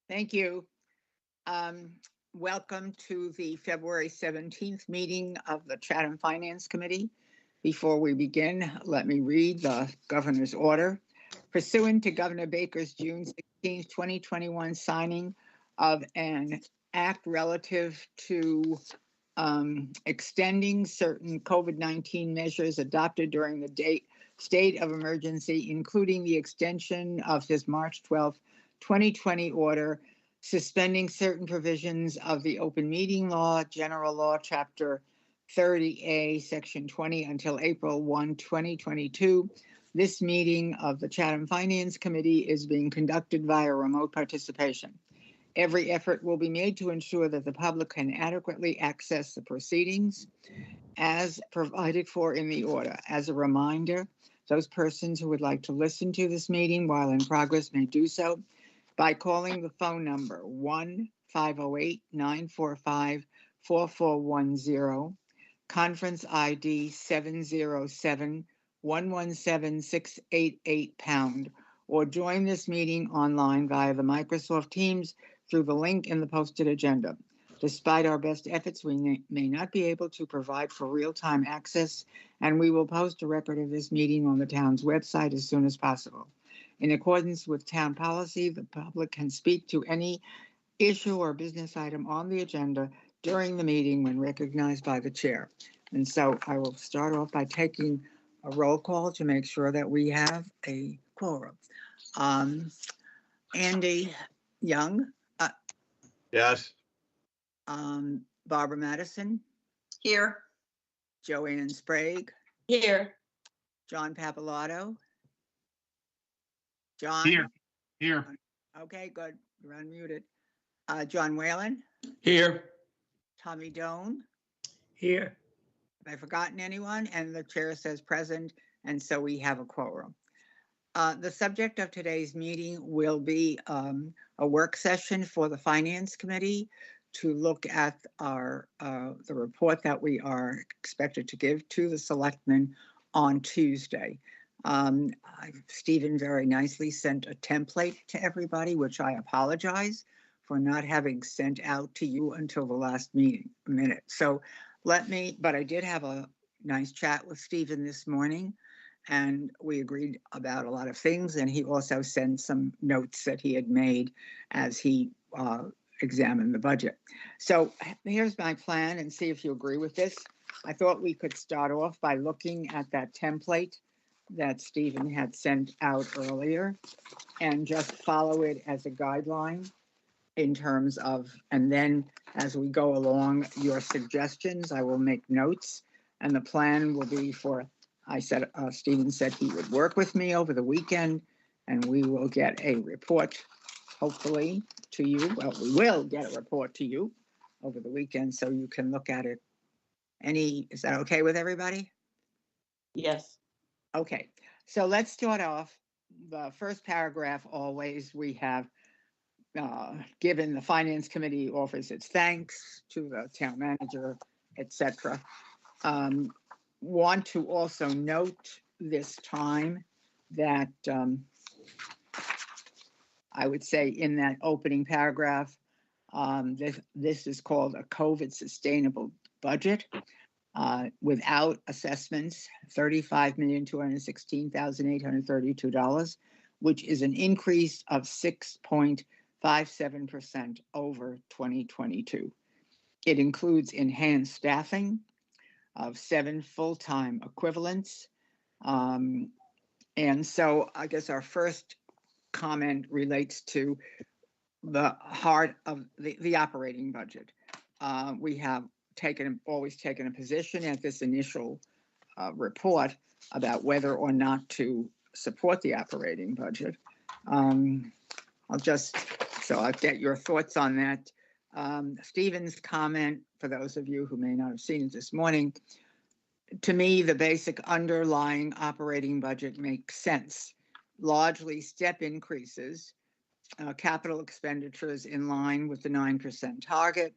Thank you. Welcome to the February 17th meeting of the Chatham Finance Committee. Before we begin, let me read the governor's order. Pursuant to Governor Baker's June 16th, 2021 signing of an act relative to extending certain COVID-19 measures adopted during the state of emergency, including the extension of his March 12th, 2020 order suspending certain provisions of the open meeting law, general law, chapter 30A, section 20 until April 1, 2022. This meeting of the Chatham Finance Committee is being conducted via remote participation. Every effort will be made to ensure that the public can adequately access the proceedings as provided for in the order. As a reminder, those persons who would like to listen to this meeting while in progress may do so by calling the phone number 1-508-945-4410, conference ID 707-117-688#, or join this meeting online via the Microsoft Teams through the link in the posted agenda. Despite our best efforts, we may not be able to provide for real-time access, and we will post a record of this meeting on the town's website as soon as possible. In accordance with town policy, the public can speak to any issue or business item on the agenda during the meeting when recognized by the chair. And so I will start off by taking a roll call to make sure that we have a quorum. Andy Young. Yes. Barbara Madison. Here. Joanne Sprague. Here. John Papalato. John? Here. Okay, good. You're unmuted. John Whalen? Here. Tommy Doan? Here. Have I forgotten anyone? And the chair says present, and so we have a quorum. The subject of today's meeting will be a work session for the Finance Committee to look at the report that we are expected to give to the Selectmen on Tuesday. Stephen very nicely sent a template to everybody, which I apologize for not having sent out to you until the last minute. So but I did have a nice chat with Stephen this morning, and we agreed about a lot of things, and he also sent some notes that he had made as he examined the budget. So here's my plan, and see if you agree with this. I thought we could start off by looking at that template that Stephen had sent out earlier and just follow it as a guideline in terms of, and then as we go along, your suggestions, I will make notes, and the plan will be Stephen said he would work with me over the weekend, and we will get a report, hopefully, to you. Well, we will get a report to you over the weekend so you can look at it. Is that okay with everybody? Yes. Okay, so let's start off. The first paragraph, always, we have given the Finance Committee offers its thanks to the town manager, etc. Want to also note this time that I would say in that opening paragraph, this is called a COVID sustainable budget. Without assessments, $35,216,832, which is an increase of 6.57% over 2022. It includes enhanced staffing of 7 full-time equivalents. And so I guess our first comment relates to the heart of the operating budget. We have always taken a position at this initial report about whether or not to support the operating budget. I'll get your thoughts on that. Stephen's comment, for those of you who may not have seen it this morning, to me, the basic underlying operating budget makes sense. Largely step increases, capital expenditures in line with the 9% target.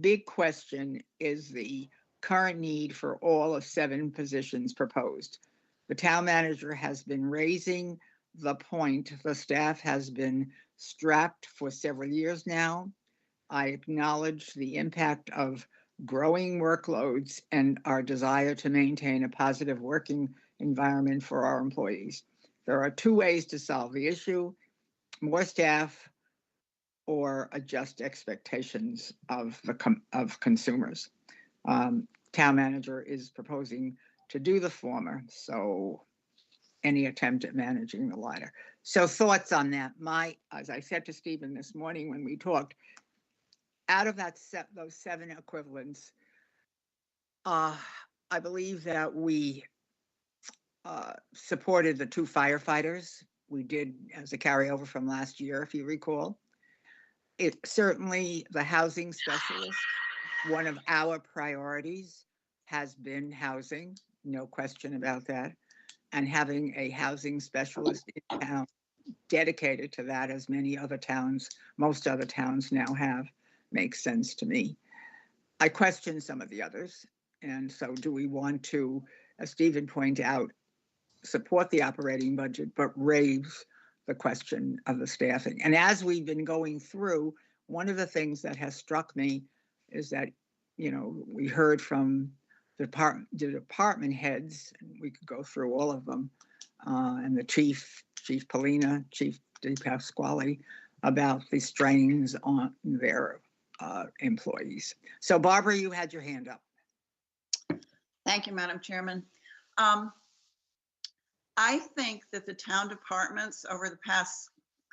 Big question is the current need for all of 7 positions proposed. The town manager has been raising the point, the staff has been strapped for several years now. I acknowledge the impact of growing workloads and our desire to maintain a positive working environment for our employees. There are two ways to solve the issue: more staff or adjust expectations of consumers. Town manager is proposing to do the former, so any attempt at managing the latter. So thoughts on that? As I said to Stephen this morning when we talked, out of those 7 equivalents, I believe that we supported the 2 firefighters. We did as a carryover from last year, if you recall. It certainly, the housing specialist, one of our priorities has been housing, no question about that. And having a housing specialist in town dedicated to that, as many other towns, most other towns now have, makes sense to me. I question some of the others. And so do we want to, as Stephen pointed out, support the operating budget, but raise the question of the staffing? And as we've been going through, one of the things that has struck me is that, we heard from the department heads, and we could go through all of them, and the Chief Polina, Chief DePasquale, about the strains on their employees. So Barbara, you had your hand up. Thank you, Madam Chairman. I think that the town departments over the past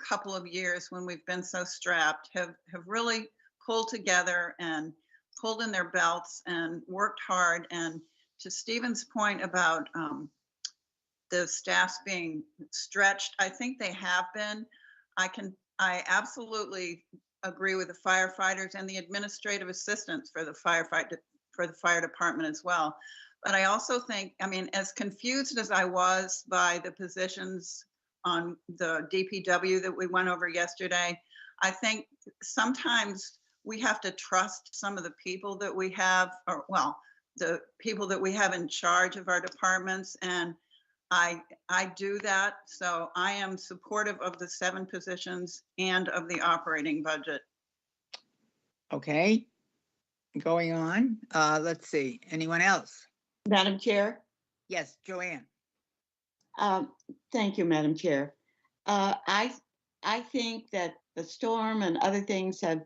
couple of years, when we've been so strapped, have really pulled together and pulled in their belts and worked hard. And to Stephen's point about the staffs being stretched, I think they have been. I absolutely agree with the firefighters and the administrative assistants for the fire department as well. But I also think, as confused as I was by the positions on the DPW that we went over yesterday, I think sometimes we have to trust some of the people that we have, the people that we have in charge of our departments. And I do that. So I am supportive of the 7 positions and of the operating budget. Okay, going on. Let's see, anyone else? Madam Chair. Yes, Joanne. Thank you, Madam Chair. I think that the storm and other things have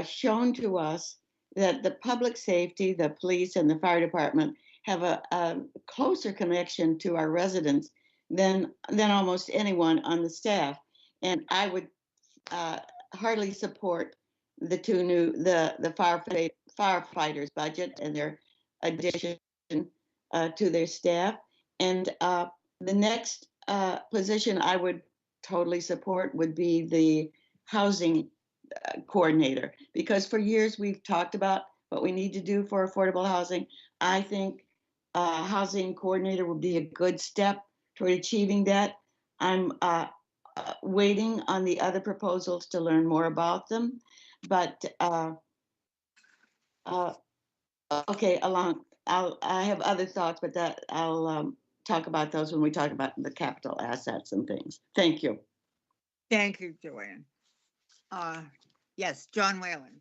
shown to us that the public safety, the police and the fire department have a closer connection to our residents than almost anyone on the staff. And I would heartily support the 2 new, the firefighters budget and their addition to their staff. And the next position I would totally support would be the housing coordinator, because for years we've talked about what we need to do for affordable housing. I think housing coordinator would be a good step toward achieving that. I'm waiting on the other proposals to learn more about them, but okay, I have other thoughts, but that I'll talk about those when we talk about the capital assets and things. Thank you. Thank you, Joanne. Yes, John Whalen.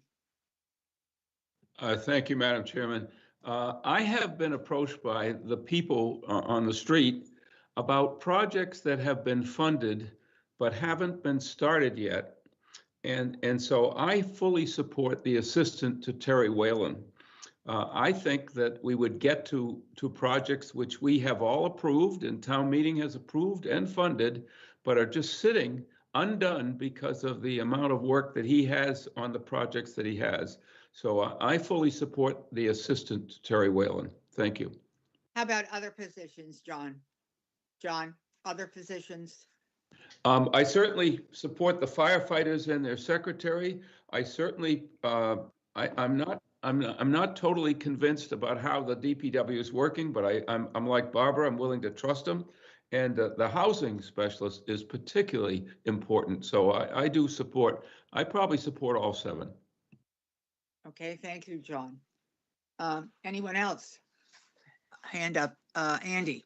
Thank you, Madam Chairman. I have been approached by the people on the street about projects that have been funded but haven't been started yet. And so I fully support the assistant to Terry Whalen. I think that we would get to projects which we have all approved and town meeting has approved and funded, but are just sitting undone because of the amount of work that he has on the projects that he has. So I fully support the assistant to Terry Whalen. Thank you. How about other positions, John? John, other positions? I certainly support the firefighters and their secretary. I certainly, I'm not totally convinced about how the DPW is working, but I'm like Barbara, I'm willing to trust them. And the housing specialist is particularly important. So I probably support all 7. Okay, thank you, John. Anyone else? Hand up, Andy.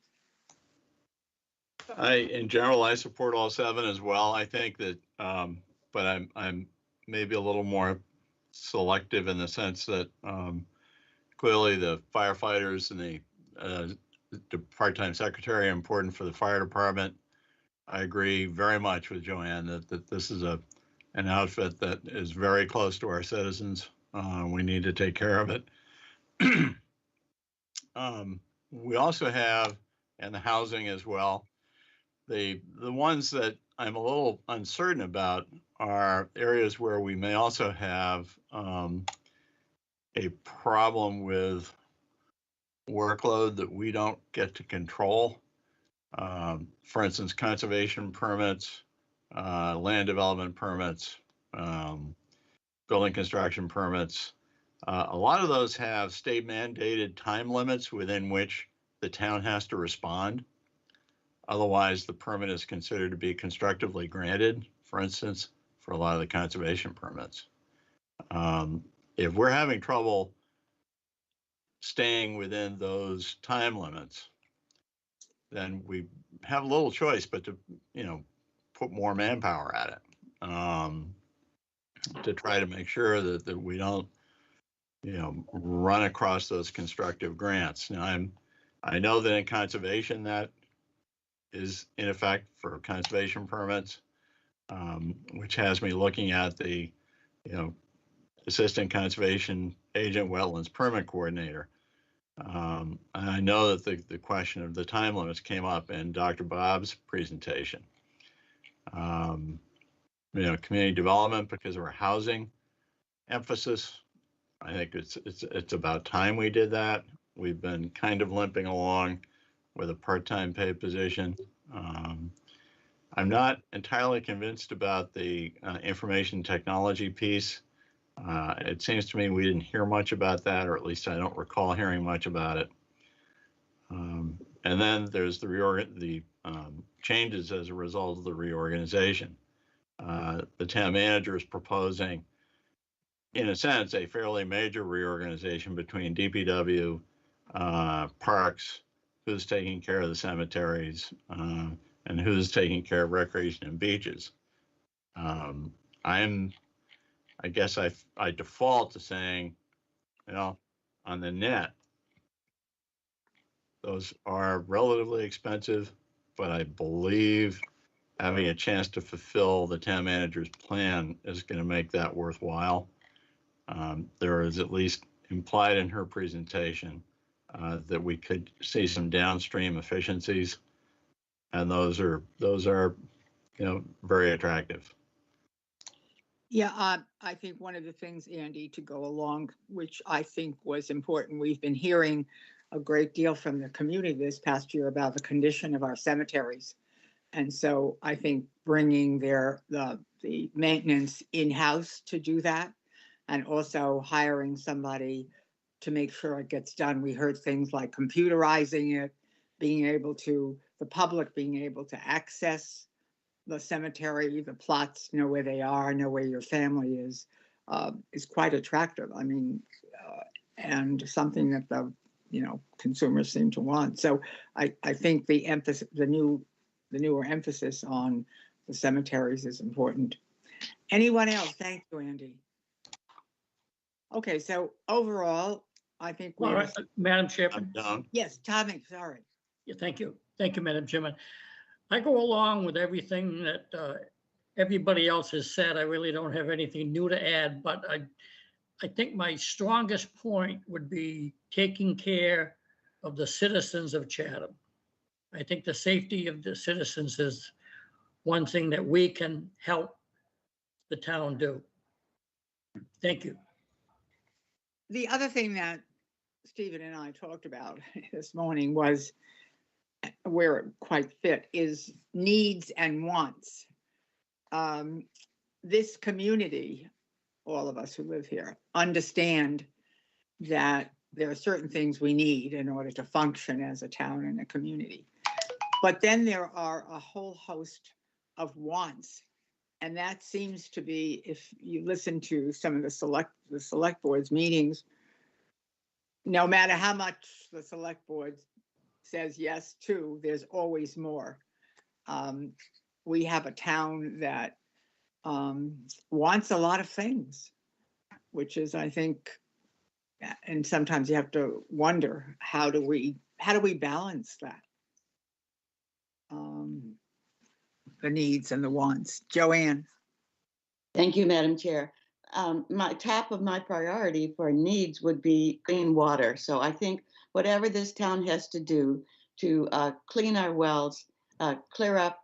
In general, I support all 7 as well. I think that but I'm maybe a little more selective in the sense that clearly the firefighters and the part-time secretary are important for the fire department. I agree very much with Joanne that this is an outfit that is very close to our citizens. We need to take care of it. We also have, and the housing as well, the ones that I'm a little uncertain about are areas where we may also have a problem with workload that we don't get to control. For instance, conservation permits, land development permits, building construction permits. A lot of those have state mandated time limits within which the town has to respond. Otherwise, the permit is considered to be constructively granted, for instance, for a lot of the conservation permits. If we're having trouble staying within those time limits, then we have little choice but to, put more manpower at it, to try to make sure that we don't, run across those constructive grants. Now, I know that in conservation that is in effect for conservation permits, which has me looking at the, assistant conservation agent, wetlands permit coordinator. And I know that the question of the time limits came up in Dr. Bob's presentation. Community development, because of our housing emphasis, I think it's about time we did that. We've been kind of limping along with a part-time paid position. I'm not entirely convinced about the information technology piece. It seems to me we didn't hear much about that, or at least I don't recall hearing much about it. And then there's the changes as a result of the reorganization. The town manager is proposing, in a sense, a fairly major reorganization between DPW, parks, who's taking care of the cemeteries, and who's taking care of recreation and beaches. I guess I default to saying, on the net, those are relatively expensive, but I believe having a chance to fulfill the town manager's plan is going to make that worthwhile. There is at least implied in her presentation that we could see some downstream efficiencies, and those are very attractive. Yeah, I think one of the things, Andy, to go along, which I think was important, we've been hearing a great deal from the community this past year about the condition of our cemeteries. And so I think bringing the maintenance in-house to do that, and also hiring somebody to make sure it gets done. We heard things like computerizing it, the public being able to access the cemetery, the plots, know where they are, know where your family is quite attractive. I mean, and something that the consumers seem to want. So I think the emphasis, the newer emphasis on the cemeteries is important. Anyone else? Thank you, Andy. Okay, so overall, I think we. All right, Madam Chairman. Yes, Tommy, sorry. Yeah, thank you. Thank you, Madam Chairman. I go along with everything that everybody else has said. I really don't have anything new to add, but I think my strongest point would be taking care of the citizens of Chatham. I think the safety of the citizens is one thing that we can help the town do. Thank you. The other thing that Stephen and I talked about this morning was where it quite fit is needs and wants. This community, all of us who live here, understand that there are certain things we need in order to function as a town and a community. But then there are a whole host of wants. And that seems to be, if you listen to some of the select board's meetings, no matter how much the select board says yes to, there's always more. We have a town that wants a lot of things, which is, I think, and sometimes you have to wonder, how do we balance that? The needs and the wants. Joanne. Thank you, Madam Chair. My top of my priority for needs would be clean water. So I think whatever this town has to do to clean our wells, clear up,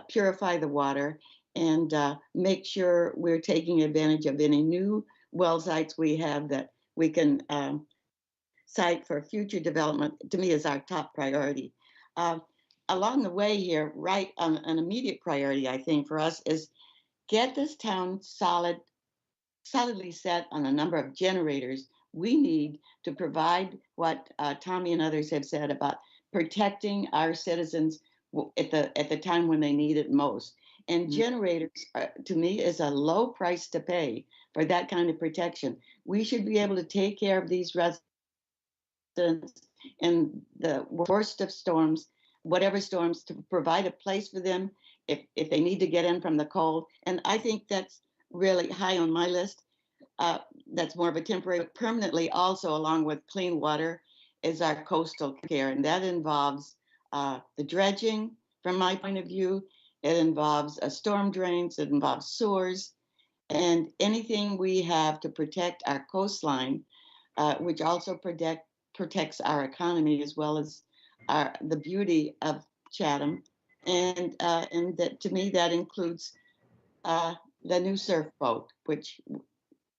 purify the water, and make sure we're taking advantage of any new well sites we have that we can site for future development, to me, is our top priority. Along the way here, right, an immediate priority, I think, for us is get this town solidly set on a number of generators we need to provide what Tommy and others have said about protecting our citizens at the time when they need it most. And generators, to me, is a low price to pay for that kind of protection. We should be able to take care of these residents in the worst of storms, whatever storms, to provide a place for them if they need to get in from the cold. And I think that's really high on my list. That's more of a temporary, permanently also, along with clean water, is our coastal care. And that involves the dredging, from my point of view. It involves storm drains, it involves sewers, and anything we have to protect our coastline, which also protects our economy, as well as the beauty of Chatham. And that, to me, that includes the new surf boat, which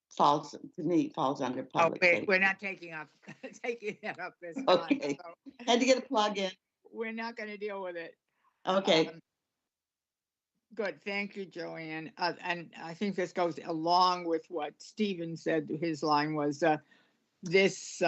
falls under public safety. We're not taking that up this time. Okay. So Had to get a plug in. we're not going to deal with it. Okay. Good, thank you, Joanne. And I think this goes along with what Stephen said. His line was, this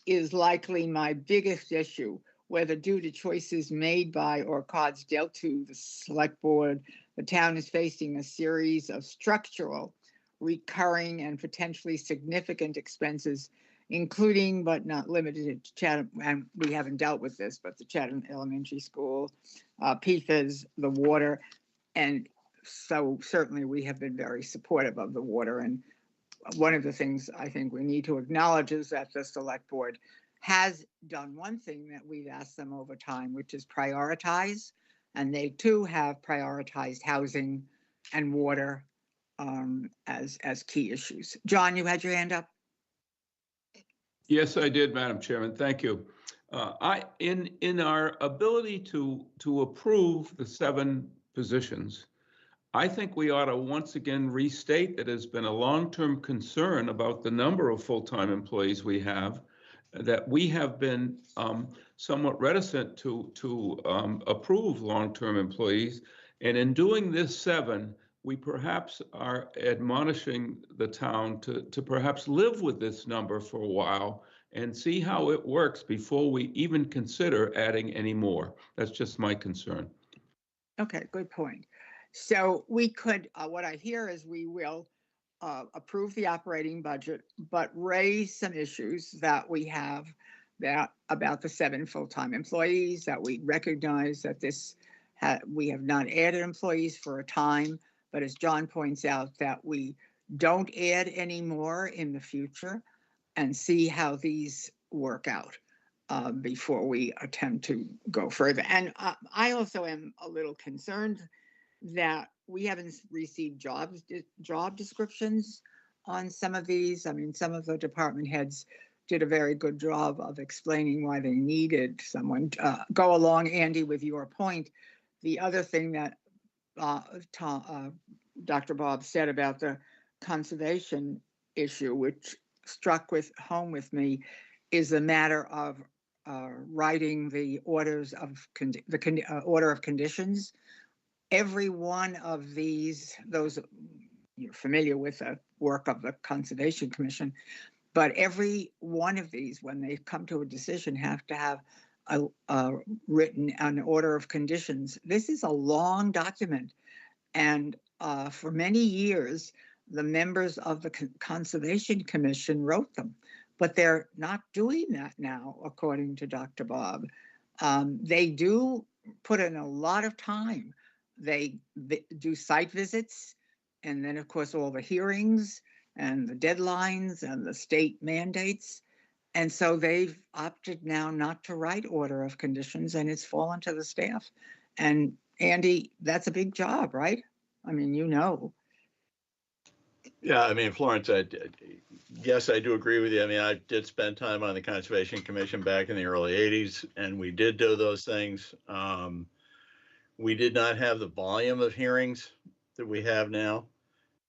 is likely my biggest issue, whether due to choices made by or cards dealt to the select board. The town is facing a series of structural, recurring, and potentially significant expenses, including but not limited to Chatham, and we haven't dealt with this, but the Chatham Elementary School, PFAS, the water. And so certainly we have been very supportive of the water. And one of the things I think we need to acknowledge is that the select board has done one thing that we've asked them over time, which is prioritize. And they too have prioritized housing and water as key issues. John, you had your hand up? Yes, I did, Madam Chairman. Thank you. In our ability to approve the 7 positions, I think we ought to once again restate that it's been a long-term concern about the number of full-time employees we have, that we have been somewhat reticent to approve long-term employees. And in doing this 7, we perhaps are admonishing the town to perhaps live with this number for a while and see how it works before we even consider adding any more. That's just my concern. Okay, good point. So we could, what I hear is we will approve the operating budget, but raise some issues that we have about the 7 full-time employees, that we recognize that we have not added employees for a time, but as John points out, that we don't add any more in the future, and see how these work out before we attempt to go further. And I also am a little concerned that we haven't received job descriptions on some of these. I mean, some of the department heads did a very good job of explaining why they needed someone. Go along, Andy, with your point. The other thing that Dr. Bob said about the conservation issue, which struck home with me, is the matter of writing the orders of order of conditions. Every one of those, you're familiar with the work of the Conservation Commission, but every one of these, when they come to a decision, have to have written an order of conditions. This is a long document, and for many years, the members of the Conservation Commission wrote them, but they're not doing that now, according to Dr. Bob. They do put in a lot of time. they do site visits, and then, of course, all the hearings and the deadlines and the state mandates. And so they've opted now not to write order of conditions, and it's fallen to the staff. And Andy, that's a big job, right? I mean, you know. Yeah, I mean, Florence, yes, I do agree with you. I mean, I did spend time on the Conservation Commission back in the early 80s, and we did do those things. We did not have the volume of hearings that we have now,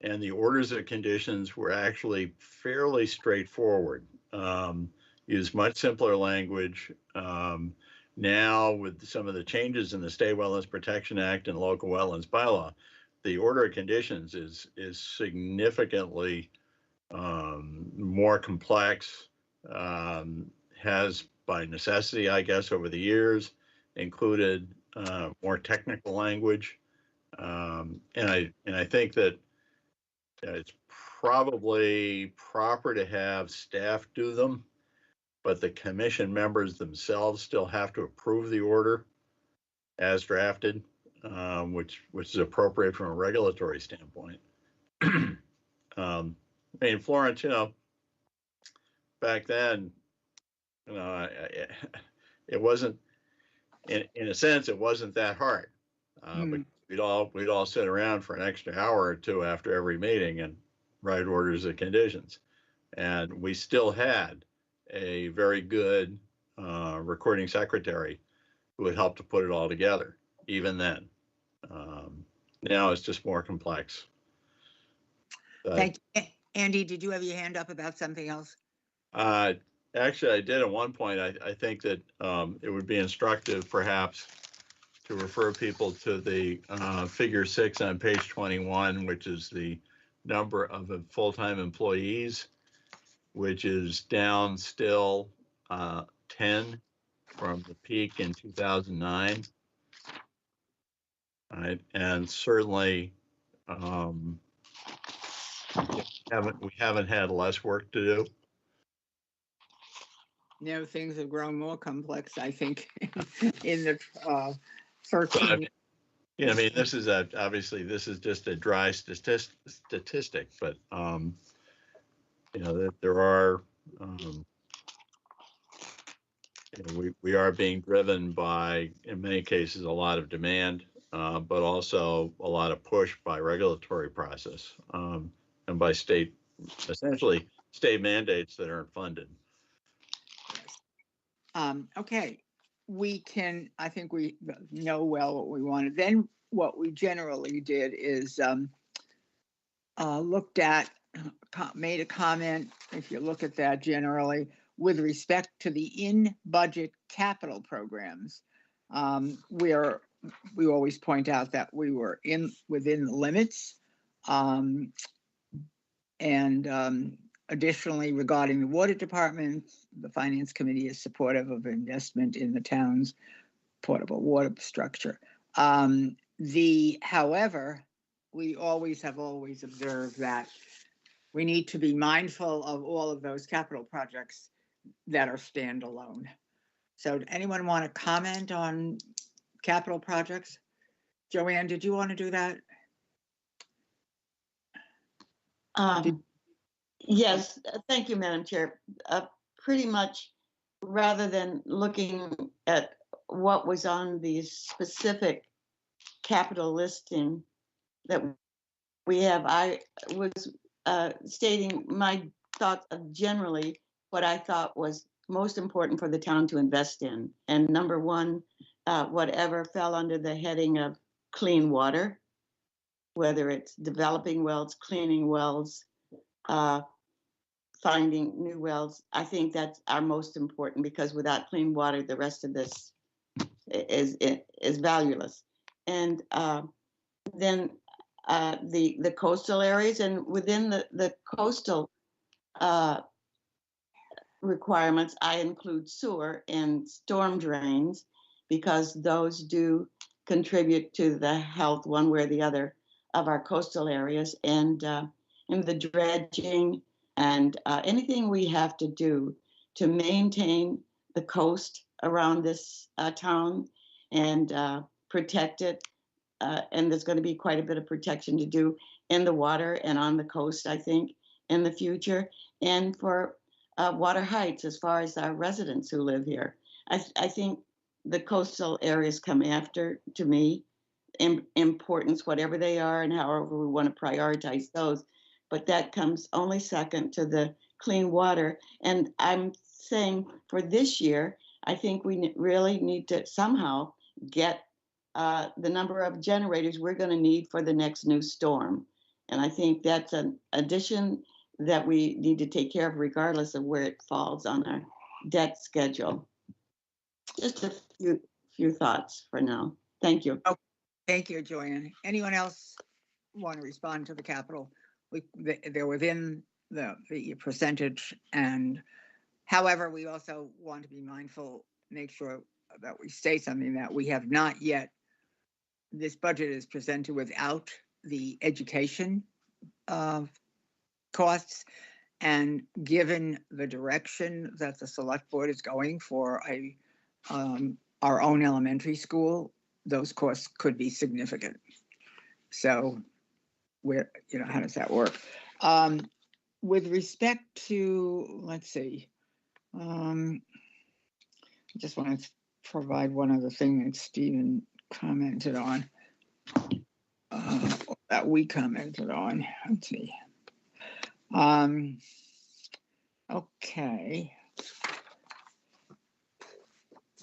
and the orders of conditions were actually fairly straightforward. Used much simpler language. Now, with some of the changes in the State Wetlands Protection Act and Local Wetlands Bylaw, the order of conditions is significantly more complex, has by necessity, I guess, over the years, included more technical language. And I think that it's probably proper to have staff do them, but the commission members themselves still have to approve the order as drafted, which is appropriate from a regulatory standpoint. I mean, Florence, back then, it wasn't, in a sense, it wasn't that hard. But we'd all sit around for an extra hour or two after every meeting and write orders of conditions. And we still had a very good recording secretary who would help to put it all together, even then. Now it's just more complex. Thank you. Andy, did you have your hand up about something else? Actually, I did at one point. I think that it would be instructive, perhaps, to refer people to the figure 6 on page 21, which is the number of full-time employees, which is down still 10 from the peak in 2009. Right, and certainly we haven't had less work to do. No, things have grown more complex, I think, in the 13. I mean, this is obviously this is just a dry statistic, but there are we are being driven by, in many cases, a lot of demand, but also a lot of push by regulatory process and by essentially state mandates that aren't funded. Okay, I think we know well what we wanted. Then what we generally did is looked at, made a comment, if you look at that generally, with respect to the in-budget capital programs. We always point out that we were within the limits. Additionally, regarding the water department, the finance committee is supportive of investment in the town's portable water structure. However, we have always observed that we need to be mindful of all of those capital projects that are standalone. So anyone want to comment on capital projects? Joanne, did you want to do that? Yes, thank you, Madam Chair. Pretty much, rather than looking at what was on the specific capital listing that we have, I was stating my thoughts of generally what I thought was most important for the town to invest in. And number one, whatever fell under the heading of clean water, whether it's developing wells, cleaning wells, finding new wells. I think that's our most important, because without clean water, the rest of this is valueless. And then the coastal areas, and within the coastal requirements, I include sewer and storm drains, because those do contribute to the health one way or the other of our coastal areas, and in the dredging and anything we have to do to maintain the coast around this town and protect it. and there's going to be quite a bit of protection to do in the water and on the coast, I think, in the future, and for Water Heights, as far as our residents who live here. I think the coastal areas come after, to me, in importance, whatever they are and however we want to prioritize those. But that comes only second to the clean water. And I'm saying for this year, I think we really need to somehow get the number of generators we're going to need for the next new storm. And I think that's an addition that we need to take care of regardless of where it falls on our debt schedule. Just a few thoughts for now. Thank you. Oh, thank you, Joanne. Anyone else want to respond to the capital? They're within the percentage, and however, we also want to be mindful, make sure that we say something that we have not yet. This budget is presented without the education costs, and given the direction that the select board is going for our own elementary school, those costs could be significant. So how does that work? With respect to, let's see, I just want to provide one other thing that Stephen commented on, that we commented on. Let's see. Okay.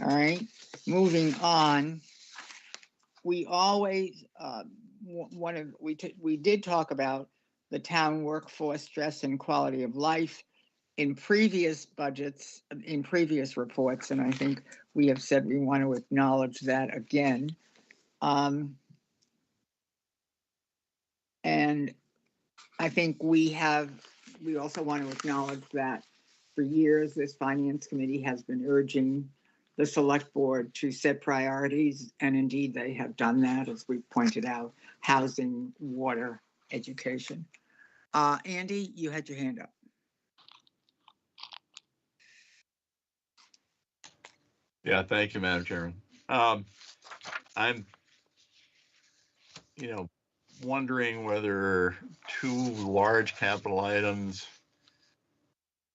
All right, moving on. We always, we did talk about the town workforce stress and quality of life in previous budgets, in previous reports, and I think we have said we want to acknowledge that again. And I think we also want to acknowledge that for years, this finance committee has been urging the select board to set priorities, and indeed they have done that, as we pointed out: housing, water, education. Andy, you had your hand up. Yeah, thank you, Madam Chairman. I'm, wondering whether two large capital items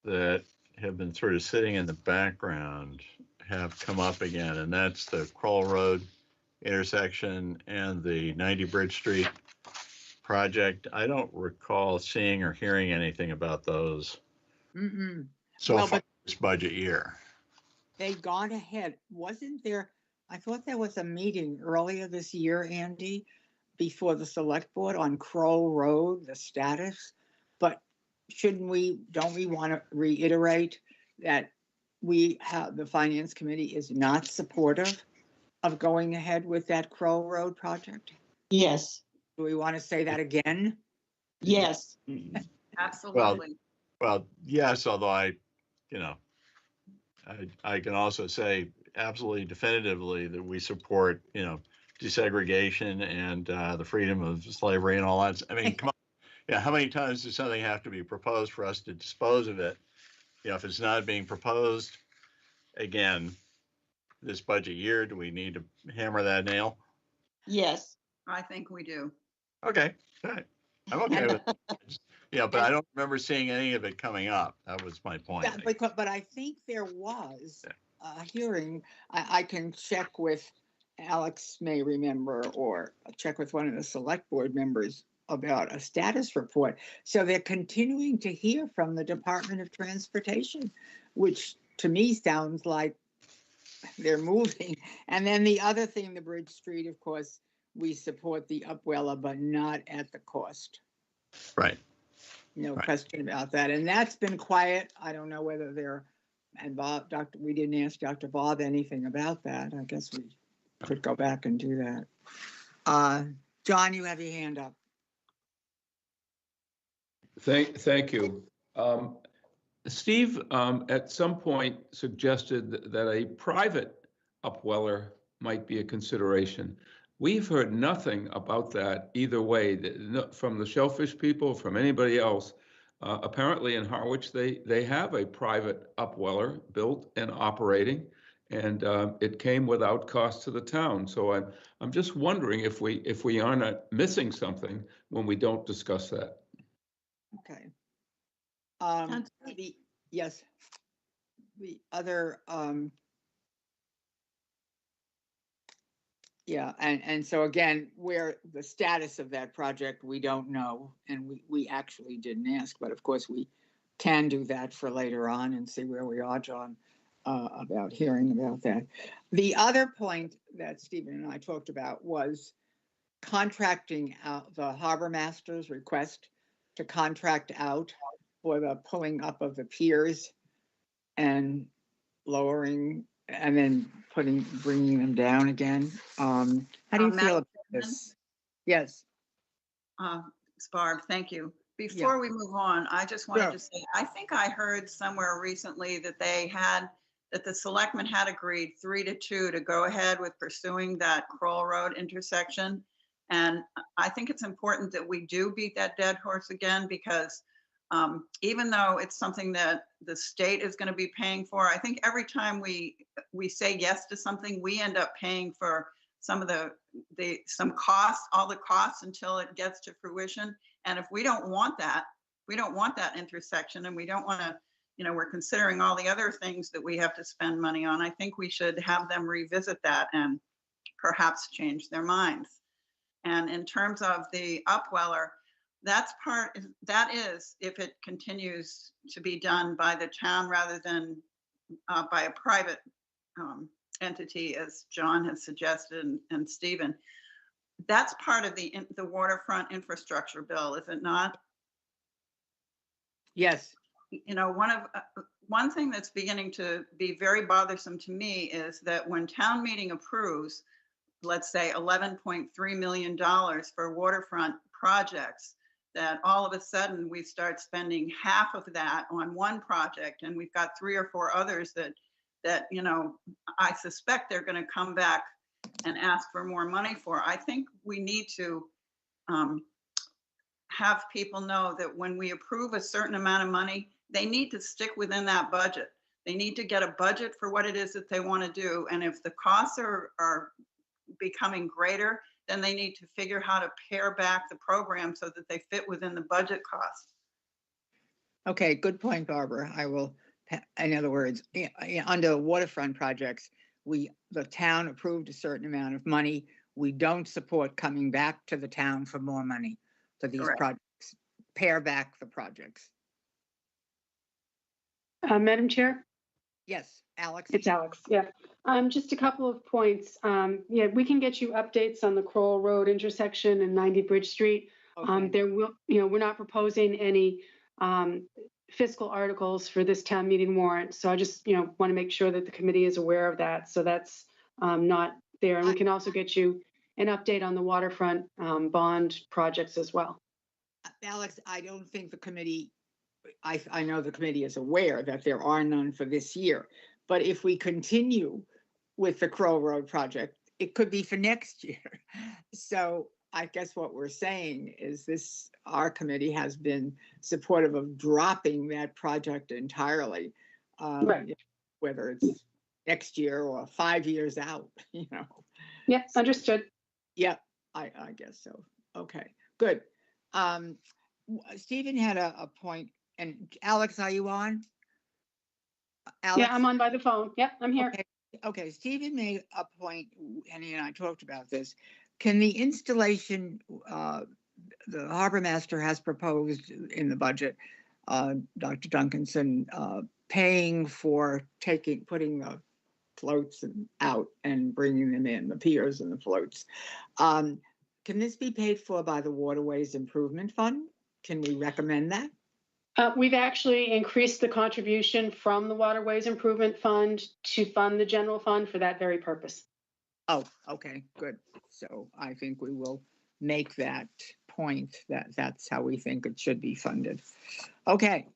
that have been sort of sitting in the background have come up again, and that's the Kroll Road intersection and the 90 Bridge Street project. I don't recall seeing or hearing anything about those so far this budget year. They've gone ahead. Wasn't there, I thought there was a meeting earlier this year, Andy, before the select board on Kroll Road, the status, but don't we want to reiterate that the finance committee is not supportive of going ahead with that Kroll Road project? Yes. Do we want to say that again? Yes. Absolutely. Well, yes, although I can also say absolutely definitively that we support, desegregation and the freedom of slavery and all that. I mean, come on. Yeah, how many times does something have to be proposed for us to dispose of it? If it's not being proposed again this budget year, do we need to hammer that nail? Yes. I think we do. Okay, all right. I'm okay with it. Yeah, but I don't remember seeing any of it coming up. That was my point. Yeah, but I think there was a hearing. I can check with, Alex may remember, or check with one of the select board members about a status report. So they're continuing to hear from the Department of Transportation, which to me sounds like they're moving. And then the other thing, the Bridge Street, of course, we support the Upweller, but not at the cost. Right. No question about that. And that's been quiet. I don't know whether they're, and Bob, we didn't ask Dr. Bob anything about that. I guess we could go back and do that. John, you have your hand up. Thank you. Steve, at some point suggested that a private upweller might be a consideration. We've heard nothing about that either way, from the Shellfish people, from anybody else. Apparently in Harwich, they have a private upweller built and operating, and it came without cost to the town. So I'm just wondering if we aren't missing something when we don't discuss that. Okay. Sounds great. Yes. The other, yeah, and so again, where the status of that project, we don't know, and we actually didn't ask, but of course we can do that for later on and see where we are, John, about hearing about that. The other point that Stephen and I talked about was contracting out the harbor master's request to contract out for the pulling up of the piers and lowering and then bringing them down again. How do you feel Madam about this? Yes, Ms. Barb, thank you. Before we move on, I just wanted to say, I think I heard somewhere recently that that the selectmen had agreed 3-2 to go ahead with pursuing that Kroll Road intersection. And I think it's important that we do beat that dead horse again, because even though it's something that the state is going to be paying for, I think every time we say yes to something, we end up paying for some of some costs, all the costs until it gets to fruition. And if we don't want that intersection, and we don't want to, we're considering all the other things that we have to spend money on, I think we should have them revisit that and perhaps change their minds. And in terms of the upweller, that is, if it continues to be done by the town rather than by a private entity, as John has suggested and Stephen, that's part of the waterfront infrastructure bill, is it not? yes. One thing that's beginning to be very bothersome to me is that when town meeting approves, let's say $11.3 million for waterfront projects, that all of a sudden we start spending half of that on one project, and we've got 3 or 4 others that I suspect they're going to come back and ask for more money for. I think we need to have people know that when we approve a certain amount of money, they need to stick within that budget. They need to get a budget for what it is that they want to do. And if the costs are becoming greater, then they need to figure how to pare back the program so that they fit within the budget costs. Okay, good point, Barbara. I will, in other words, under waterfront projects, the town approved a certain amount of money. We don't support coming back to the town for more money for these Correct. projects. Pare back the projects. Madam Chair? Yes, Alex? It's Alex, yeah. Just a couple of points. Yeah, we can get you updates on the Kroll Road intersection and 90 Bridge Street. Okay. There will, we're not proposing any fiscal articles for this town meeting warrant. So I just, want to make sure that the committee is aware of that. So that's not there. And we can also get you an update on the waterfront bond projects as well. Alex, I don't think the committee, I know the committee is aware that there are none for this year, but if we continue with the Kroll Road project, it could be for next year. So I guess what we're saying is our committee has been supportive of dropping that project entirely, Right. whether it's next year or 5 years out, Yeah, understood. Yeah, I guess so. Okay, good. Stephen had a point, and Alex, are you on? Alex? Yeah, I'm on by the phone. Yep, I'm here. Okay, Stephen made a point, and he and I talked about this. Can the installation, the harbor master has proposed in the budget, Dr. Duncanson, paying for putting the floats out and bringing them in, the piers and the floats. Can this be paid for by the Waterways Improvement Fund? Can we recommend that? We've actually increased the contribution from the Waterways Improvement Fund to fund the general fund for that very purpose. Oh, okay, good. So I think we will make that point that's how we think it should be funded. Okay.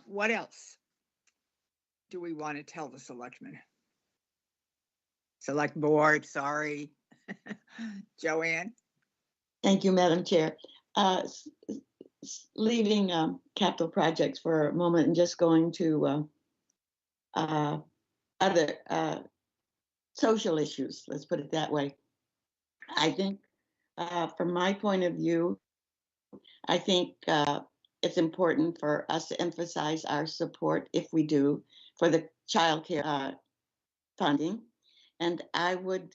What else do we want to tell the selectmen? Select board, sorry. Joanne? Thank you, Madam Chair. Leaving capital projects for a moment and just going to other social issues, let's put it that way. I think from my point of view, I think it's important for us to emphasize our support, if we do, for the child care funding. And I would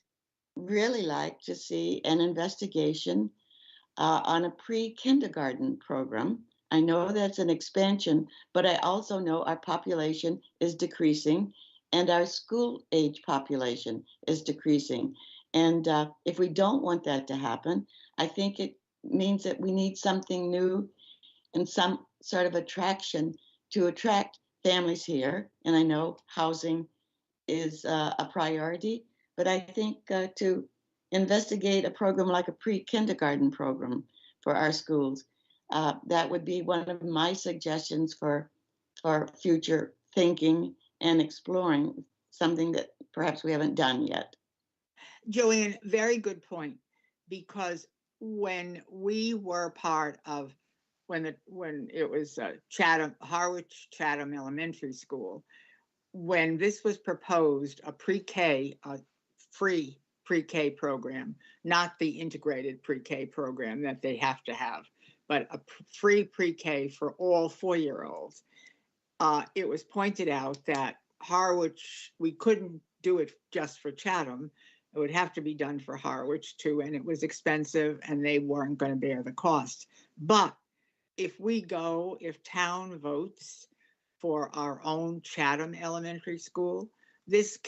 really like to see an investigation on a pre-kindergarten program. I know that's an expansion, but I also know our population is decreasing and our school age population is decreasing. And if we don't want that to happen, I think it means that we need something new and some sort of attraction to attract families here. And I know housing is a priority, but I think to investigate a program like a pre-kindergarten program for our schools, that would be one of my suggestions for future thinking and exploring, something that perhaps we haven't done yet. Joanne, very good point, because when we were part of, when it was Chatham, Harwich Chatham Elementary School, when this was proposed, a pre-K, a free pre-K program, not the integrated pre-K program that they have to have, but a free pre-K for all 4-year-olds. It was pointed out that Harwich, we couldn't do it just for Chatham. It would have to be done for Harwich too, and it was expensive and they weren't going to bear the cost. But if town votes for our own Chatham Elementary School, this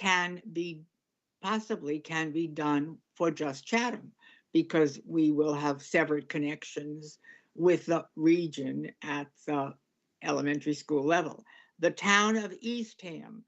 possibly can be done for just Chatham, because we will have severed connections with the region at the elementary school level. The town of Eastham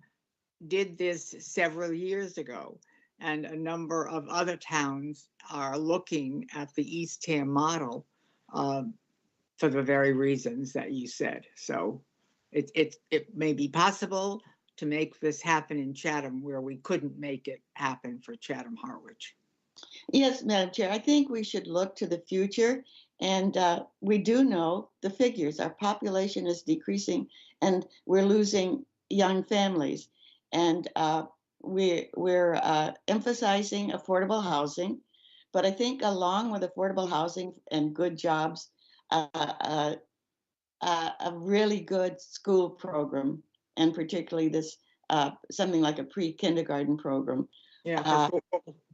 did this several years ago, and a number of other towns are looking at the Eastham model for the very reasons that you said. So it may be possible to make this happen in Chatham where we couldn't make it happen for Chatham Harwich. Yes, Madam Chair, I think we should look to the future. And we do know the figures. Our population is decreasing and we're losing young families. And we're emphasizing affordable housing. But I think along with affordable housing and good jobs, a really good school program, and particularly this something like a pre-kindergarten program. Yeah,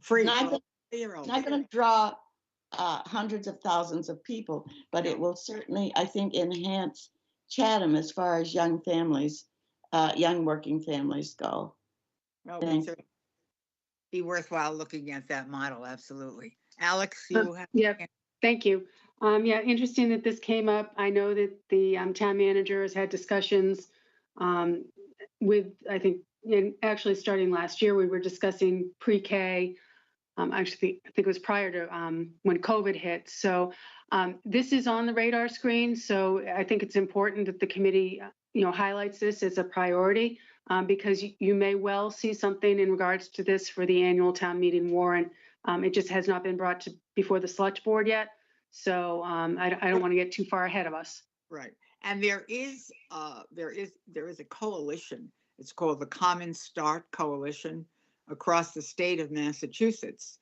free. Not going to draw hundreds of thousands of people, but it will certainly, I think, enhance Chatham as far as young families, young working families go. Well, it'd be worthwhile looking at that model, absolutely. Alex, you have. Yeah, thank you. Yeah, interesting that this came up. I know that the town manager has had discussions with, I think, actually starting last year, we were discussing pre-K. Actually, I think it was prior to when COVID hit. So this is on the radar screen. So I think it's important that the committee, highlights this as a priority because you may well see something in regards to this for the annual town meeting warrant. It just has not been brought before the select board yet. So I don't want to get too far ahead of us. Right. And there is a coalition. It's called the Common Start Coalition across the state of Massachusetts.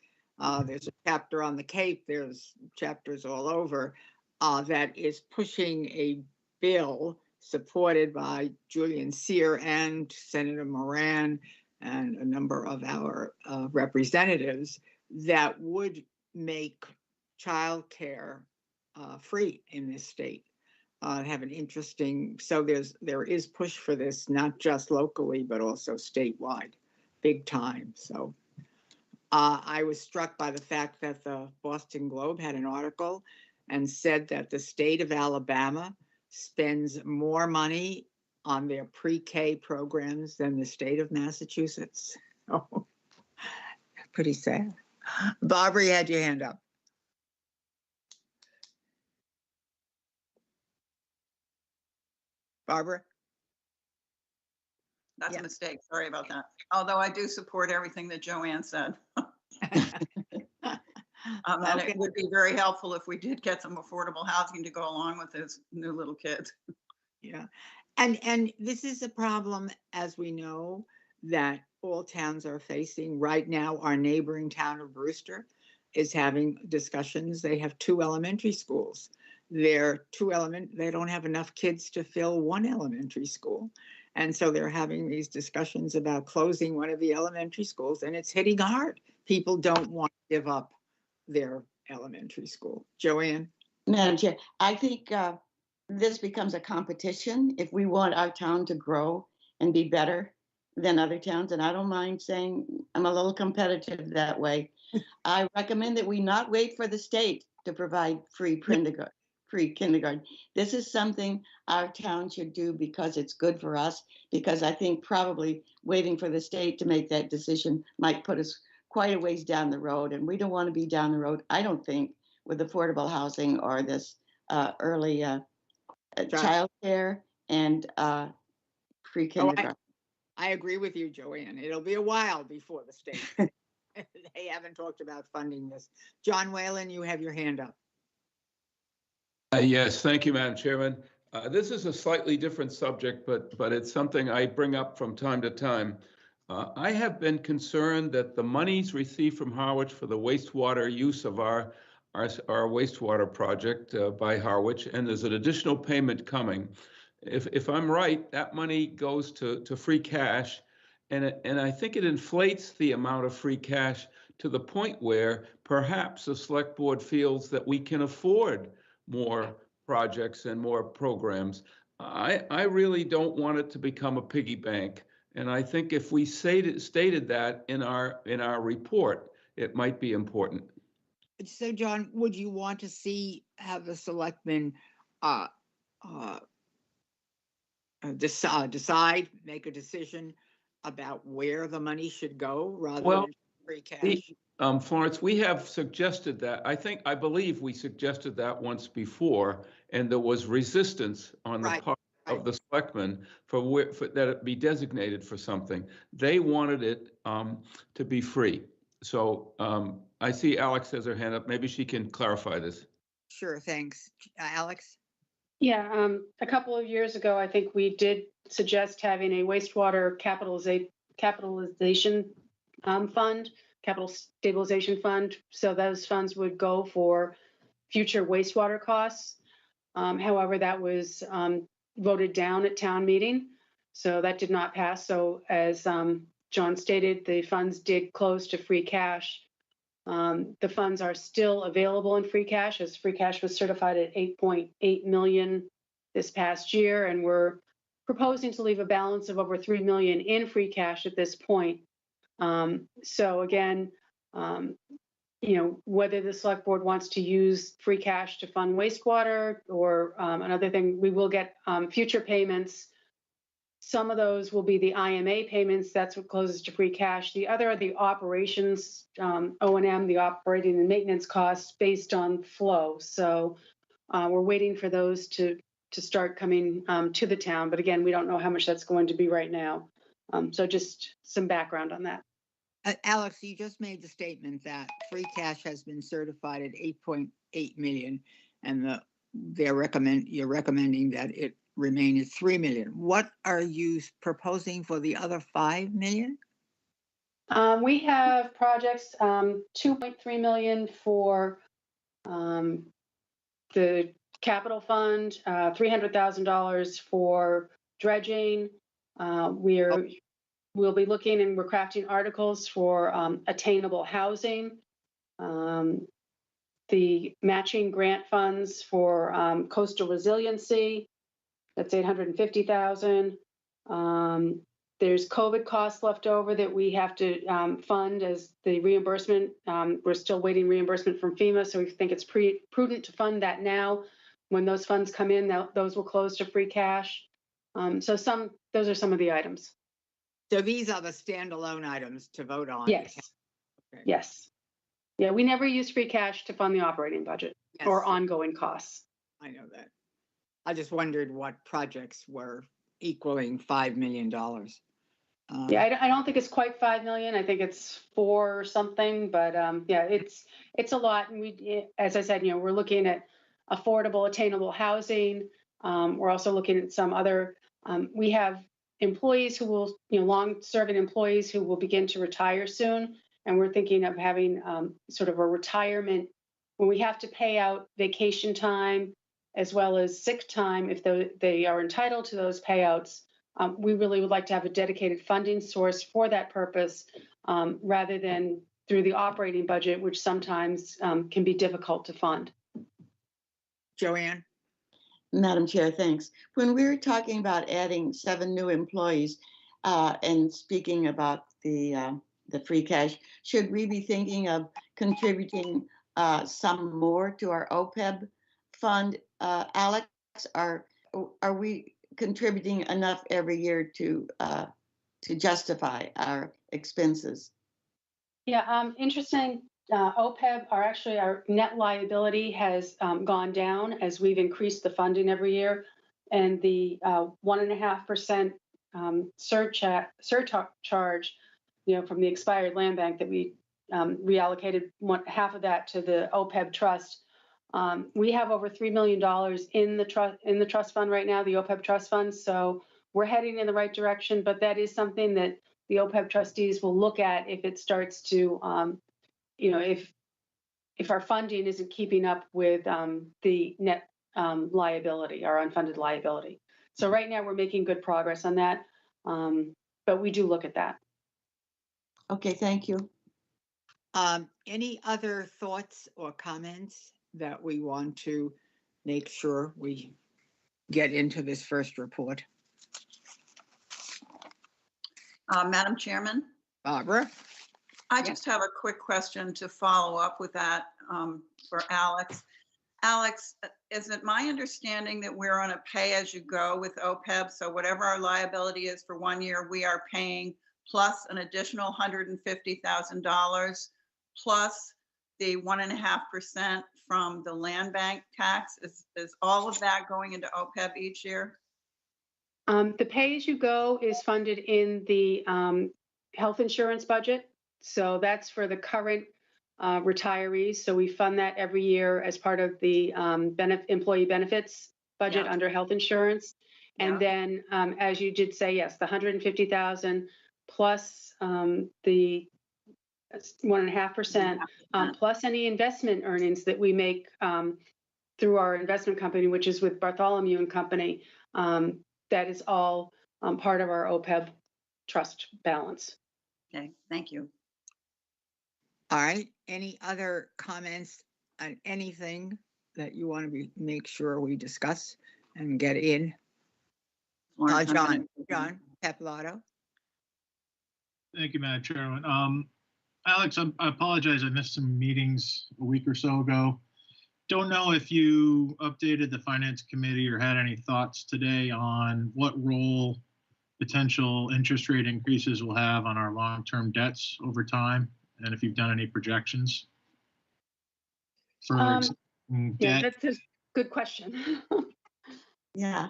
There's a chapter on the Cape. There's chapters all over that is pushing a bill supported by Julian Sear and Senator Moran and a number of our representatives that would make childcare free in this state. Have an interesting, so there is push for this, not just locally, but also statewide, big time. So I was struck by the fact that the Boston Globe had an article and said that the state of Alabama spends more money on their pre-K programs than the state of Massachusetts. Oh, pretty sad. Barbara, you had your hand up. Barbara? That's Yeah. a mistake. Sorry about that. Although I do support everything that Joanne said. And Okay. it would be very helpful if we did get some affordable housing to go along with those new little kids. Yeah. And this is a problem, as we know, that all towns are facing. Right now, our neighboring town of Brewster is having discussions. They have 2 elementary schools. They don't have enough kids to fill 1 elementary school. And so they're having these discussions about closing one of the elementary schools, and it's hitting hard. People don't want to give up their elementary school. Joanne? Madam Chair, I think this becomes a competition if we want our town to grow and be better than other towns. And I don't mind saying I'm a little competitive that way. I recommend that we not wait for the state to provide free kindergarten. This is something our town should do because it's good for us, because I think probably waiting for the state to make that decision might put us quite a ways down the road. And we don't want to be down the road, I don't think, with affordable housing or this early child care and pre-kindergarten. I agree with you, Joanne. It'll be a while before the state. They haven't talked about funding this. John Whalen, you have your hand up. Yes, thank you, Madam Chairman. This is a slightly different subject, but it's something I bring up from time to time. I have been concerned that the monies received from Harwich for the wastewater use of our wastewater project by Harwich, and there's an additional payment coming. If I'm right, that money goes to free cash, and I think it inflates the amount of free cash to the point where perhaps the select board feels that we can afford more projects and more programs. I really don't want it to become a piggy bank, and I think if we stated that in our report, it might be important. So, John, would you want to have the selectmen decide, make a decision about where the money should go rather than free cash? Florence, we have suggested that. I believe we suggested that once before, and there was resistance on the part of the selectmen for that it be designated for something. They wanted it to be free. So I see Alex has her hand up. Maybe she can clarify this. Sure, thanks. Alex? Yeah, a couple of years ago, I think we did suggest having a wastewater capitalization fund, capital stabilization fund. So those funds would go for future wastewater costs. However, that was voted down at town meeting. So that did not pass. So as John stated, the funds did close to free cash. The funds are still available in free cash, as free cash was certified at 8.8 million this past year, and we're proposing to leave a balance of over 3 million in free cash at this point. So again, whether the select board wants to use free cash to fund wastewater or another thing, we will get future payments. Some of those will be the IMA payments. That's what closes to free cash. The other are the operations, O&M, the operating and maintenance costs based on flow. So we're waiting for those to start coming to the town. But again, we don't know how much that's going to be right now. So just some background on that. Alex, you just made the statement that free cash has been certified at 8.8 million, and you're recommending that it remain at 3 million. What are you proposing for the other 5 million? We have projects, 2.3 million for the capital fund, $300,000 for dredging. We'll be looking and we're crafting articles for attainable housing. The matching grant funds for coastal resiliency, that's $850,000. There's COVID costs left over that we have to fund as the reimbursement. We're still waiting reimbursement from FEMA, so we think it's prudent to fund that now. When those funds come in, those will close to free cash. So those are some of the items. So these are the standalone items to vote on? Yes. Okay. Yes. Yeah, we never use free cash to fund the operating budget or ongoing costs. I know that. I just wondered what projects were equaling $5 million. Yeah, I don't think it's quite 5 million. I think it's 4 or something, but yeah, it's a lot. And as I said, we're looking at affordable, attainable housing. We're also looking at some other, we have employees who will, long-serving employees who will begin to retire soon. And we're thinking of having sort of a retirement when we have to pay out vacation time as well as sick time if they are entitled to those payouts. We really would like to have a dedicated funding source for that purpose rather than through the operating budget, which sometimes can be difficult to fund. Joanne? Madam Chair, thanks. When we were talking about adding 7 new employees and speaking about the free cash, should we be thinking of contributing some more to our OPEB fund? Alex, are we contributing enough every year to justify our expenses? Yeah, interesting. OPEB, our net liability has gone down as we've increased the funding every year, and the 1.5% surcharge, from the expired land bank that we reallocated half of that to the OPEB trust. We have over $3 million in the trust fund right now, the OPEB trust fund. So we're heading in the right direction, but that is something that the OPEB trustees will look at if it starts to, if our funding isn't keeping up with the net liability, our unfunded liability. So right now we're making good progress on that, but we do look at that. Okay, thank you. Any other thoughts or comments that we want to make sure we get into this first report? Madam Chairman, Barbara? I just have a quick question to follow up with that for Alex. Alex, is it my understanding that we're on a pay-as-you-go with OPEB? So whatever our liability is for 1 year, we are paying plus an additional $150,000 plus the 1.5% from the land bank tax? Is all of that going into OPEB each year? The pay-as-you-go is funded in the health insurance budget. So that's for the current retirees. So we fund that every year as part of the employee benefits budget under health insurance. And then, as you did say, yes, the 150,000 plus the 1.5%, plus any investment earnings that we make through our investment company, which is with Bartholomew and Company. That is all part of our OPEB trust balance. Okay, thank you. All right. Any other comments on anything that you want to make sure we discuss and get in? John Papalato. Thank you, Madam Chairman. Alex, I apologize. I missed some meetings a week or so ago. Don't know if you updated the Finance Committee or had any thoughts today on what role potential interest rate increases will have on our long-term debts over time, and if you've done any projections for debt. Yeah, that's a good question. Yeah.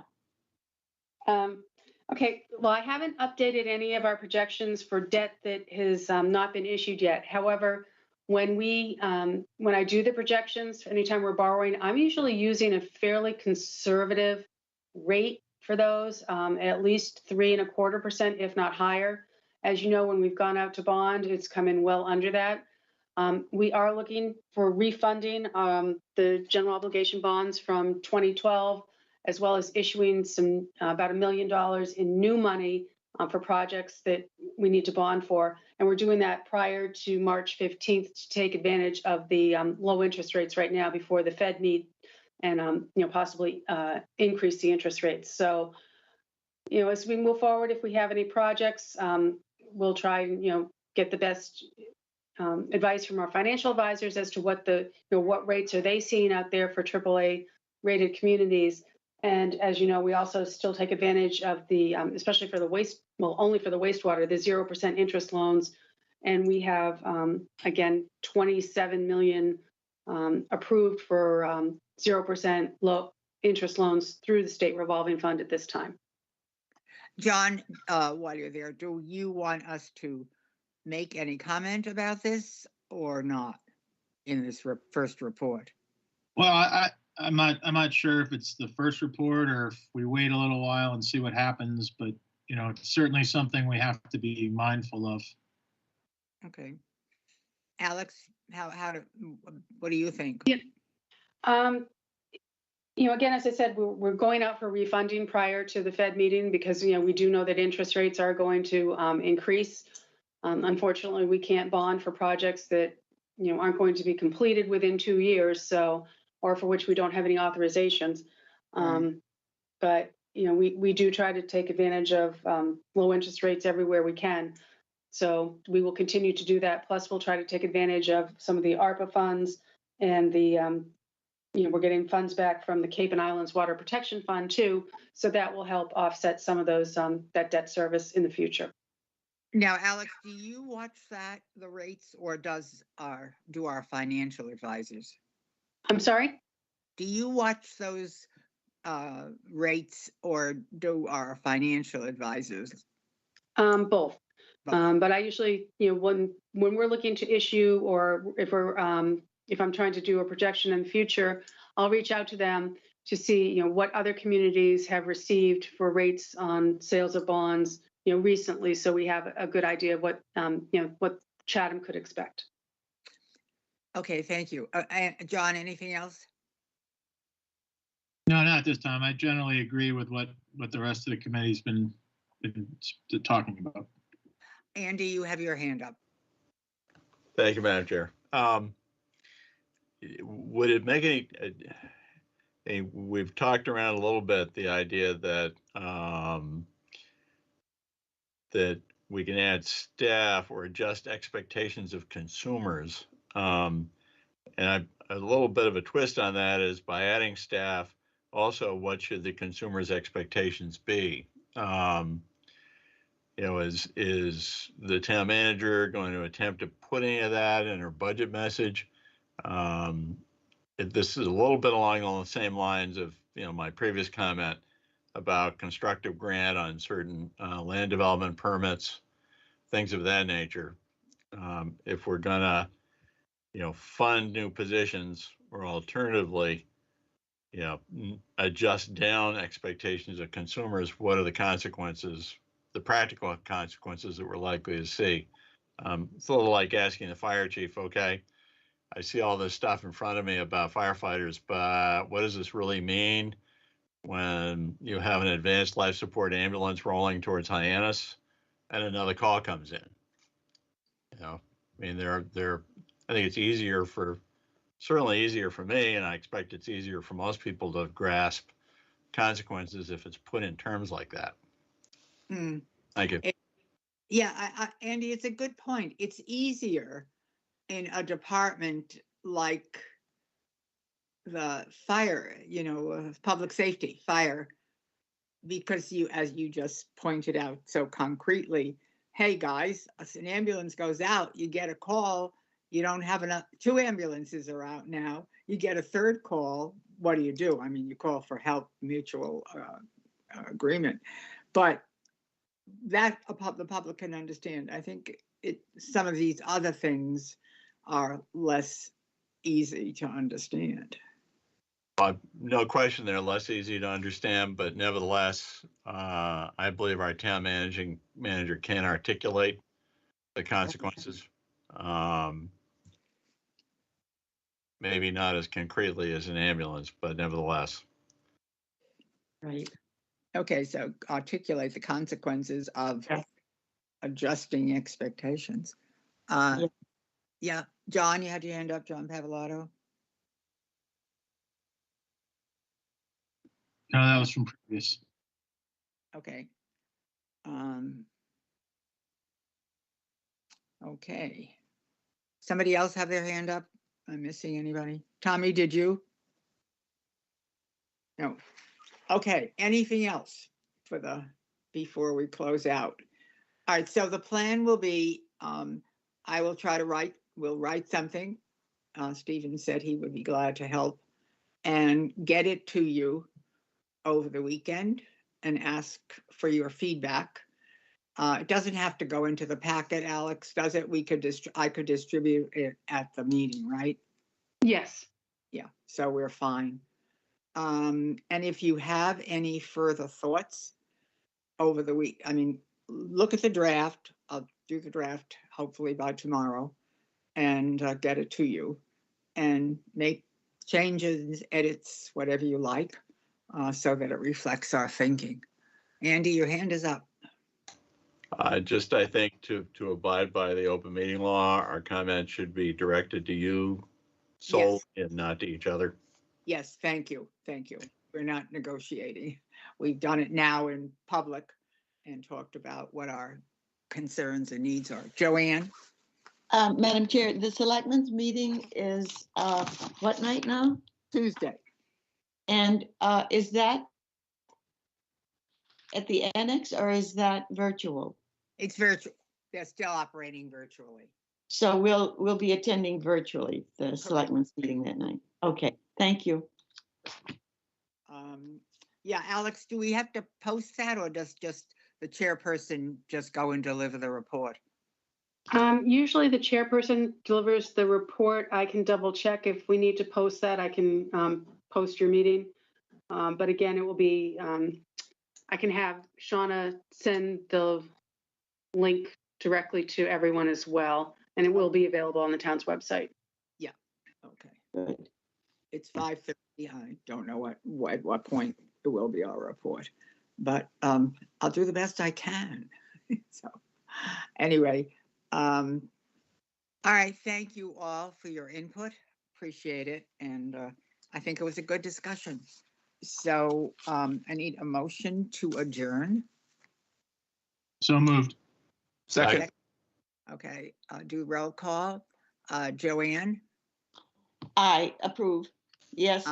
Okay, well, I haven't updated any of our projections for debt that has not been issued yet. However, when I do the projections, anytime we're borrowing, I'm usually using a fairly conservative rate for those, at least 3.25%, if not higher. As you know, when we've gone out to bond, it's come in well under that. We are looking for refunding the general obligation bonds from 2012, as well as issuing some about $1 million in new money for projects that we need to bond for. And we're doing that prior to March 15th to take advantage of the low interest rates right now before the Fed meet and possibly increase the interest rates. So, as we move forward, if we have any projects, we'll try and get the best advice from our financial advisors as to what what rates are they seeing out there for AAA rated communities. And as you know, we also still take advantage of the, especially for the only for the wastewater, the 0% interest loans. And we have, again, 27 million approved for 0% low interest loans through the state revolving fund at this time. John, while you're there, do you want us to make any comment about this or not in this first report? Well, I'm not sure if it's the first report or if we wait a little while and see what happens, but it's certainly something we have to be mindful of. Okay. Alex, what do you think? Yeah. Again, as I said, we're going out for refunding prior to the Fed meeting because, we do know that interest rates are going to increase. Unfortunately, we can't bond for projects that, aren't going to be completed within 2 years, or for which we don't have any authorizations. Right. But, we do try to take advantage of low interest rates everywhere we can. So we will continue to do that. Plus, we'll try to take advantage of some of the ARPA funds and the, we're getting funds back from the Cape and Islands Water Protection Fund too. So that will help offset some of those, that debt service in the future. Now, Alex, do you watch the rates, or do our financial advisors? I'm sorry? Do you watch those rates, or do our financial advisors? Both. Both. But I usually, when we're looking to issue, or if I'm trying to do a projection in the future, I'll reach out to them to see, what other communities have received for rates on sales of bonds, recently, so we have a good idea of what Chatham could expect. Okay, thank you. John, anything else? No, not at this time. I generally agree with what the rest of the committee's been talking about. Andy, you have your hand up. Thank you, Madam Chair. Would it make we've talked around a little bit, the idea that that we can add staff or adjust expectations of consumers. And a little bit of a twist on that is by adding staff, also what should the consumer's expectations be? Is the town manager going to attempt to put any of that in her budget message? This is a little bit along the same lines of my previous comment about constructive grant on certain land development permits, things of that nature. If we're gonna, fund new positions, or alternatively, adjust down expectations of consumers, what are the consequences, the practical consequences that we're likely to see? It's a little like asking the fire chief, okay, I see all this stuff in front of me about firefighters, but what does this really mean when you have an advanced life support ambulance rolling towards Hyannis and another call comes in? I think it's certainly easier for me, and I expect it's easier for most people to grasp consequences if it's put in terms like that. Mm. Thank you. Yeah, Andy, it's a good point. It's easier in a department like the fire, public safety, fire, because as you just pointed out so concretely, hey guys, an ambulance goes out, you get a call, you don't have enough, 2 ambulances are out now, you get a third call, what do? You call for help, mutual agreement, but that the public can understand. I think some of these other things are less easy to understand. No question, they're less easy to understand, but nevertheless, I believe our town manager can articulate the consequences. Maybe not as concretely as an ambulance, but nevertheless. Right. Okay, so articulate the consequences of adjusting expectations. Yeah, John, you had your hand up, John Pavolato. No, that was from previous. Okay. Okay. Somebody else have their hand up? I'm missing anybody? Tommy, did you? No. Okay, anything else before we close out? All right, so the plan will be, I will try to we'll write something. Stephen said he would be glad to help, and get it to you over the weekend and ask for your feedback. It doesn't have to go into the packet, Alex, does it? I could distribute it at the meeting, right? Yes. Yeah, so we're fine. And if you have any further thoughts, over the week. I mean, look at the draft. I'll do the draft hopefully by tomorrow and get it to you and make changes, edits, whatever you like, so that it reflects our thinking. Andy, your hand is up. I think to abide by the open meeting law, our comments should be directed to you solely and not to each other. Yes, thank you. Thank you. We're not negotiating. We've done it now in public and talked about what our concerns and needs are. Joanne? Madam Chair, the selectmen's meeting is what night now? Tuesday. And is that at the annex or is that virtual? It's virtual. They're still operating virtually. So we'll be attending virtually the selectmen's meeting that night. Okay, thank you. Yeah, Alex, do we have to post that or does just the chairperson just go and deliver the report? Usually the chairperson delivers the report. I can double check if we need to post that. I can post your meeting. But again, it will be, I can have Shauna send the link directly to everyone as well, and it will be available on the town's website. Yeah, okay. Good. It's 5:30. I don't know at what point it will be our report, but I'll do the best I can. So anyway, all right, thank you all for your input. Appreciate it. And I think it was a good discussion. So I need a motion to adjourn. So moved. Second. Okay, do roll call. Joanne, I approve. Yes.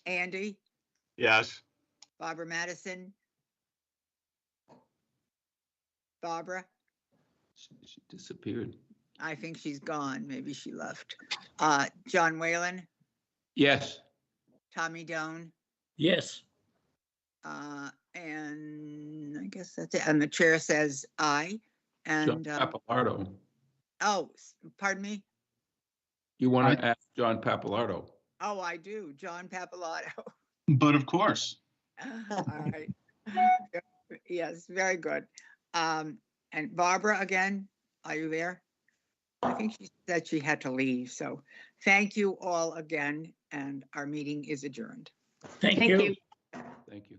Andy, Yes. Barbara Madison. Barbara, She disappeared. I think she's gone. Maybe she left. John Whalen, Yes. Tommy Doan, Yes. and I guess that's it. And the chair says aye. John And Papalardo. pardon me. You want to ask John Papalardo? Oh, I do. John Papalardo. But of course. All right. Yes, very good. And Barbara, again, are you there? I think she said she had to leave. So thank you all again, and our meeting is adjourned. Thank Thank you. you. Thank you.